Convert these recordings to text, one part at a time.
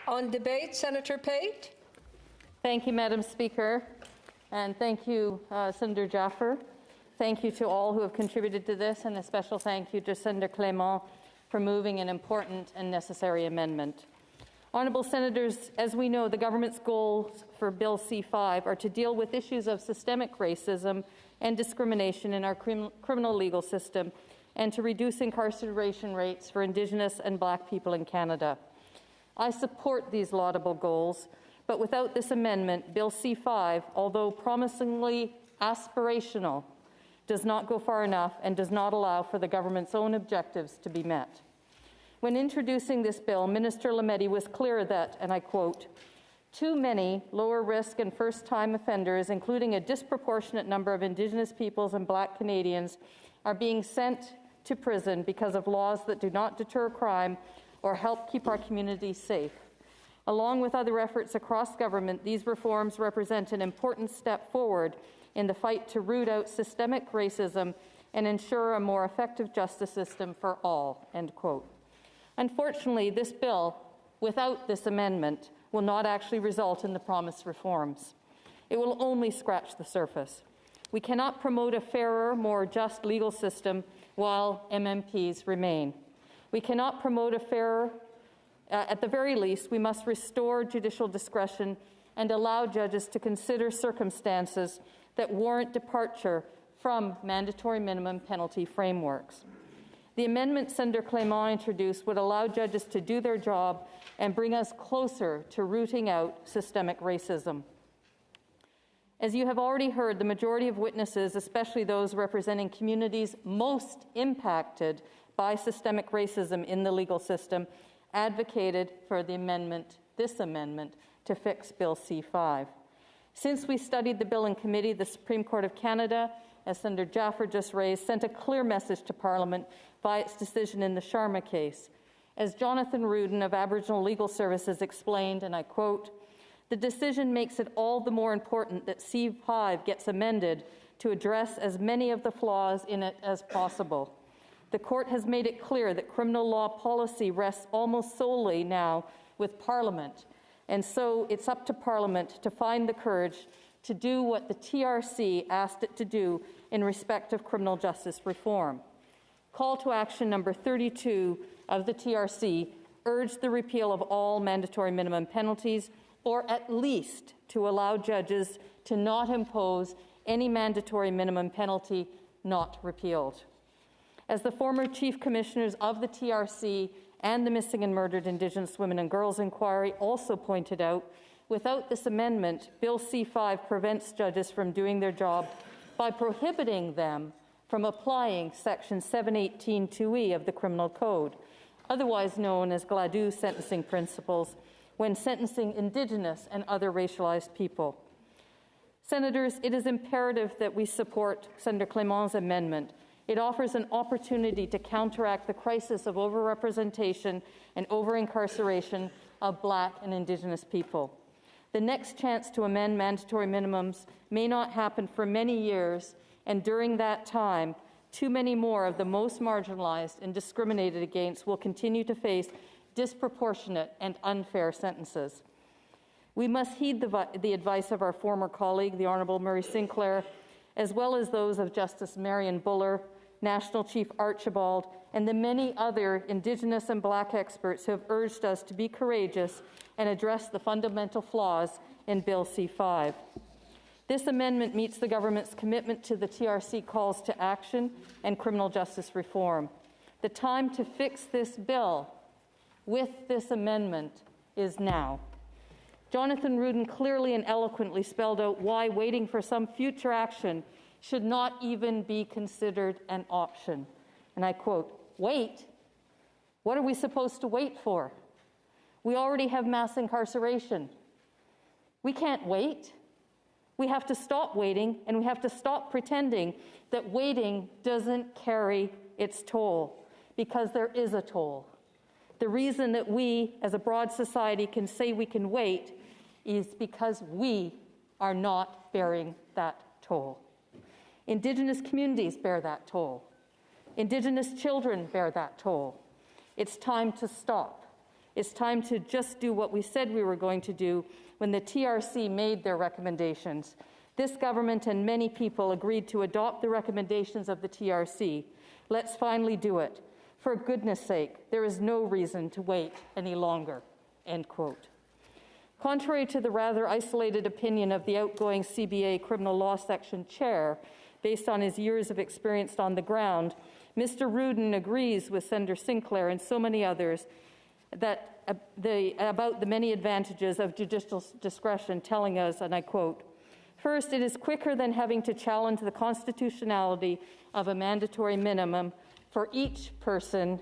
On debate, Senator Pate. Thank you, Madam Speaker, and thank you, Senator Jaffer. Thank you to all who have contributed to this, and a special thank you to Senator Clement for moving an important and necessary amendment. Honourable Senators, as we know, the government's goals for Bill C-5 are to deal with issues of systemic racism and discrimination in our criminal legal system and to reduce incarceration rates for Indigenous and Black people in Canada. I support these laudable goals, but without this amendment, Bill C-5, although promisingly aspirational, does not go far enough and does not allow for the government's own objectives to be met. When introducing this bill, Minister Lametti was clear that, and I quote, "Too many lower-risk and first-time offenders, including a disproportionate number of Indigenous peoples and Black Canadians, are being sent to prison because of laws that do not deter crime or help keep our communities safe. Along with other efforts across government, these reforms represent an important step forward in the fight to root out systemic racism and ensure a more effective justice system for all," end quote. Unfortunately, this bill, without this amendment, will not actually result in the promised reforms. It will only scratch the surface. We cannot promote a fairer, more just legal system while MMPs remain. We cannot promote a fairer, at the very least, we must restore judicial discretion and allow judges to consider circumstances that warrant departure from mandatory minimum penalty frameworks. The amendment Senator Clement introduced would allow judges to do their job and bring us closer to rooting out systemic racism. As you have already heard, the majority of witnesses, especially those representing communities most impacted by systemic racism in the legal system, advocated for this amendment to fix Bill C-5. Since we studied the bill in committee, the Supreme Court of Canada, as Senator Jaffer just raised, sent a clear message to Parliament by its decision in the Sharma case. As Jonathan Rudin of Aboriginal Legal Services explained, and I quote, "The decision makes it all the more important that C-5 gets amended to address as many of the flaws in it as possible. The court has made it clear that criminal law policy rests almost solely now with Parliament, and so it's up to Parliament to find the courage to do what the TRC asked it to do in respect of criminal justice reform. Call to action number 32 of the TRC urged the repeal of all mandatory minimum penalties, or at least to allow judges to not impose any mandatory minimum penalty not repealed. As the former Chief Commissioners of the TRC and the Missing and Murdered Indigenous Women and Girls Inquiry also pointed out, without this amendment, Bill C-5 prevents judges from doing their job by prohibiting them from applying Section 718(2)E of the Criminal Code, otherwise known as Gladue sentencing principles, when sentencing Indigenous and other racialized people. Senators, it is imperative that we support Senator Clement's amendment. It offers an opportunity to counteract the crisis of overrepresentation and over-incarceration of Black and Indigenous people. The next chance to amend mandatory minimums may not happen for many years, and during that time, too many more of the most marginalized and discriminated against will continue to face disproportionate and unfair sentences. We must heed the advice of our former colleague, the Honourable Murray Sinclair, as well as those of Justice Marion Buller, National Chief Archibald, and the many other Indigenous and Black experts who have urged us to be courageous and address the fundamental flaws in Bill C-5. This amendment meets the government's commitment to the TRC calls to action and criminal justice reform. The time to fix this bill with this amendment is now. Jonathan Rudin clearly and eloquently spelled out why waiting for some future action should not even be considered an option. And I quote, "Wait? What are we supposed to wait for? We already have mass incarceration. We can't wait. We have to stop waiting, and we have to stop pretending that waiting doesn't carry its toll, because there is a toll. The reason that we, as a broad society, can say we can wait is because we are not bearing that toll. Indigenous communities bear that toll. Indigenous children bear that toll. It's time to stop. It's time to just do what we said we were going to do when the TRC made their recommendations. This government and many people agreed to adopt the recommendations of the TRC. Let's finally do it. For goodness sake, there is no reason to wait any longer." End quote. Contrary to the rather isolated opinion of the outgoing CBA Criminal Law Section Chair, based on his years of experience on the ground, Mr. Rudin agrees with Senator Sinclair and so many others that about the many advantages of judicial discretion, telling us, and I quote, "First, it is quicker than having to challenge the constitutionality of a mandatory minimum for each person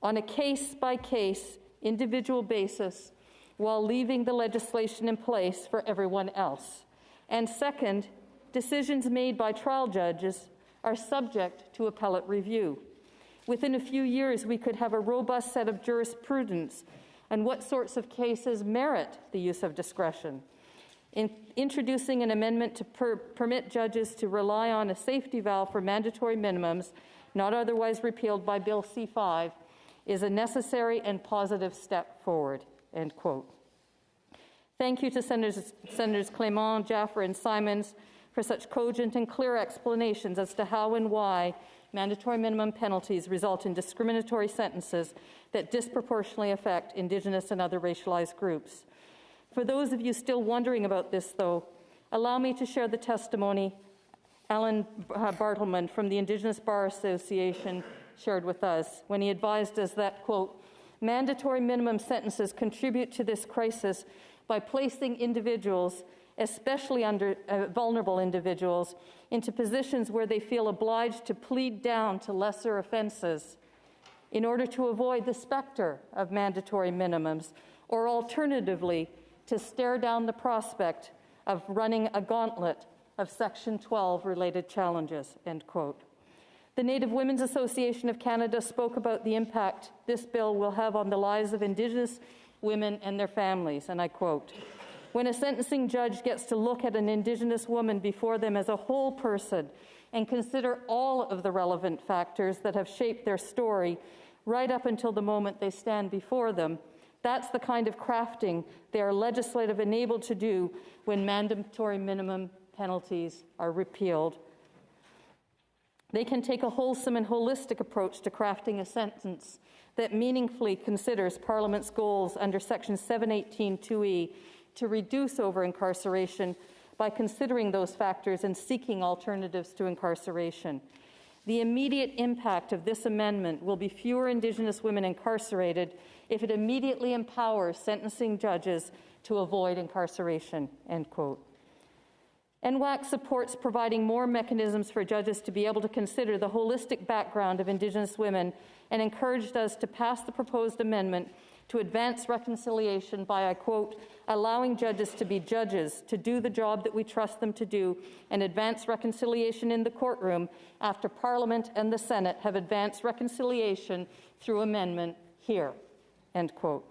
on a case-by-case, individual basis while leaving the legislation in place for everyone else. And second, decisions made by trial judges are subject to appellate review. Within a few years, we could have a robust set of jurisprudence on what sorts of cases merit the use of discretion. In introducing an amendment to permit judges to rely on a safety valve for mandatory minimums, not otherwise repealed by Bill C-5, is a necessary and positive step forward." End quote. Thank you to Senators Clement, Jaffer, and Simons for such cogent and clear explanations as to how and why mandatory minimum penalties result in discriminatory sentences that disproportionately affect Indigenous and other racialized groups. For those of you still wondering about this, though, allow me to share the testimony Alan Bartleman from the Indigenous Bar Association shared with us when he advised us that, quote, "Mandatory minimum sentences contribute to this crisis by placing individuals, especially vulnerable individuals, into positions where they feel obliged to plead down to lesser offences in order to avoid the specter of mandatory minimums, or alternatively, to stare down the prospect of running a gauntlet of Section 12 related challenges." End quote. The Native Women's Association of Canada spoke about the impact this bill will have on the lives of Indigenous women and their families, and I quote, "When a sentencing judge gets to look at an Indigenous woman before them as a whole person and consider all of the relevant factors that have shaped their story right up until the moment they stand before them, that's the kind of crafting they are legislatively enabled to do when mandatory minimum penalties are repealed. They can take a wholesome and holistic approach to crafting a sentence that meaningfully considers Parliament's goals under Section 718(2)(e) to reduce over-incarceration by considering those factors and seeking alternatives to incarceration. The immediate impact of this amendment will be fewer Indigenous women incarcerated if it immediately empowers sentencing judges to avoid incarceration." End quote. NWAC supports providing more mechanisms for judges to be able to consider the holistic background of Indigenous women and encouraged us to pass the proposed amendment to advance reconciliation by, I quote, "allowing judges to be judges, to do the job that we trust them to do, and advance reconciliation in the courtroom after Parliament and the Senate have advanced reconciliation through amendment here." End quote.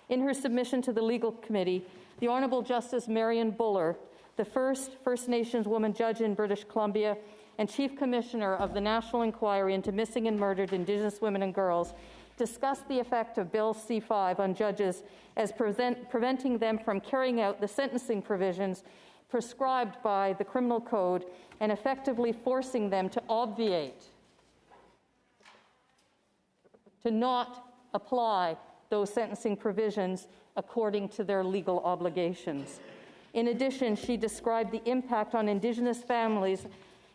In her submission to the Legal Committee, the Honourable Justice Marion Buller, the first First Nations woman judge in British Columbia and Chief Commissioner of the National Inquiry into Missing and Murdered Indigenous Women and Girls, discussed the effect of Bill C-5 on judges as preventing them from carrying out the sentencing provisions prescribed by the Criminal Code and effectively forcing them to obviate, to not apply those sentencing provisions according to their legal obligations. In addition, she described the impact on Indigenous families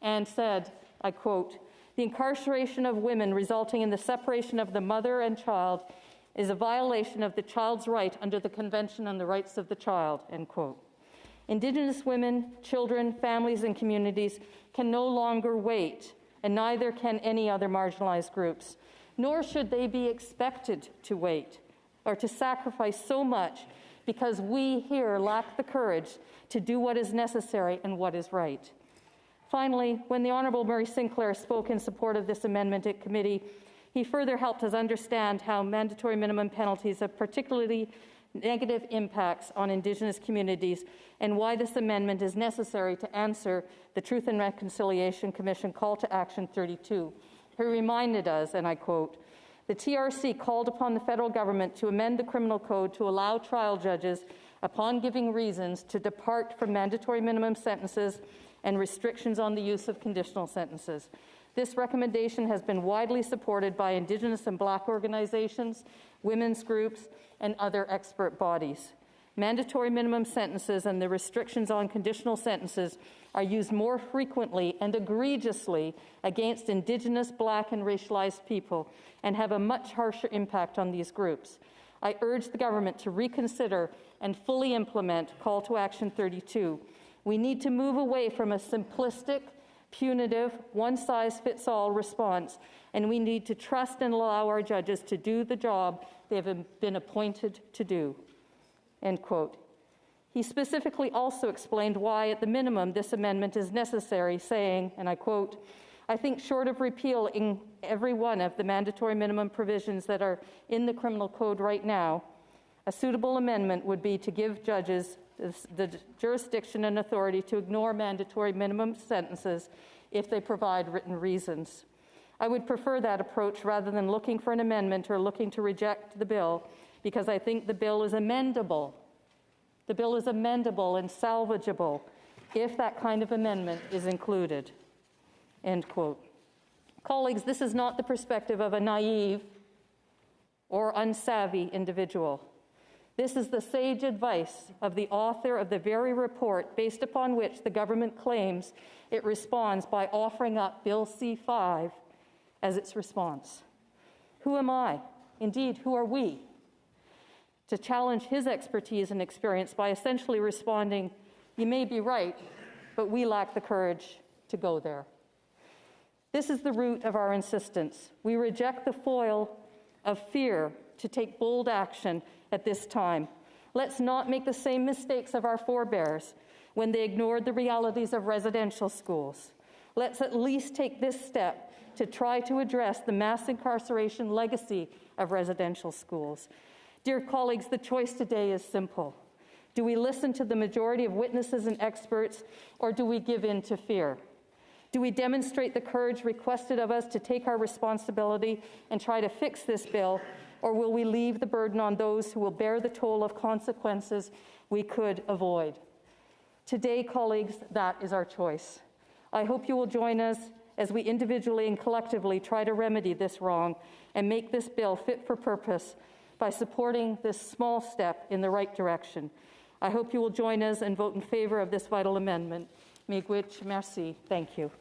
and said, I quote, "The incarceration of women resulting in the separation of the mother and child is a violation of the child's right under the Convention on the Rights of the Child," end quote. Indigenous women, children, families, and communities can no longer wait, and neither can any other marginalized groups, nor should they be expected to wait or to sacrifice so much because we here lack the courage to do what is necessary and what is right. Finally, when the Honourable Murray Sinclair spoke in support of this amendment at committee, he further helped us understand how mandatory minimum penalties have particularly negative impacts on Indigenous communities and why this amendment is necessary to answer the Truth and Reconciliation Commission Call to Action 32. He reminded us, and I quote, The TRC called upon the federal government to amend the criminal code to allow trial judges, upon giving reasons, to depart from mandatory minimum sentences and restrictions on the use of conditional sentences. This recommendation has been widely supported by Indigenous and Black organizations, women's groups, and other expert bodies. Mandatory minimum sentences and the restrictions on conditional sentences are used more frequently and egregiously against Indigenous, Black, and racialized people and have a much harsher impact on these groups. I urge the government to reconsider and fully implement Call to Action 32. We need to move away from a simplistic, punitive, one-size-fits-all response, and we need to trust and allow our judges to do the job they have been appointed to do." End quote. He specifically also explained why, at the minimum, this amendment is necessary, saying, and I quote, "I think short of repealing every one of the mandatory minimum provisions that are in the criminal code right now, a suitable amendment would be to give judges the jurisdiction and authority to ignore mandatory minimum sentences if they provide written reasons. I would prefer that approach rather than looking for an amendment or looking to reject the bill, because I think the bill is amendable. The bill is amendable and salvageable if that kind of amendment is included." End quote. Colleagues, this is not the perspective of a naive or unsavvy individual. This is the sage advice of the author of the very report based upon which the government claims it responds by offering up Bill C-5 as its response. Who am I? Indeed, who are we? To challenge his expertise and experience by essentially responding, "You may be right, but we lack the courage to go there." This is the root of our insistence. We reject the foil of fear to take bold action at this time. Let's not make the same mistakes of our forebears when they ignored the realities of residential schools. Let's at least take this step to try to address the mass incarceration legacy of residential schools. Dear colleagues, the choice today is simple. Do we listen to the majority of witnesses and experts, or do we give in to fear? Do we demonstrate the courage requested of us to take our responsibility and try to fix this bill, or will we leave the burden on those who will bear the toll of consequences we could avoid? Today, colleagues, that is our choice. I hope you will join us as we individually and collectively try to remedy this wrong and make this bill fit for purpose by supporting this small step in the right direction. I hope you will join us and vote in favor of this vital amendment. Miigwech, merci. Thank you.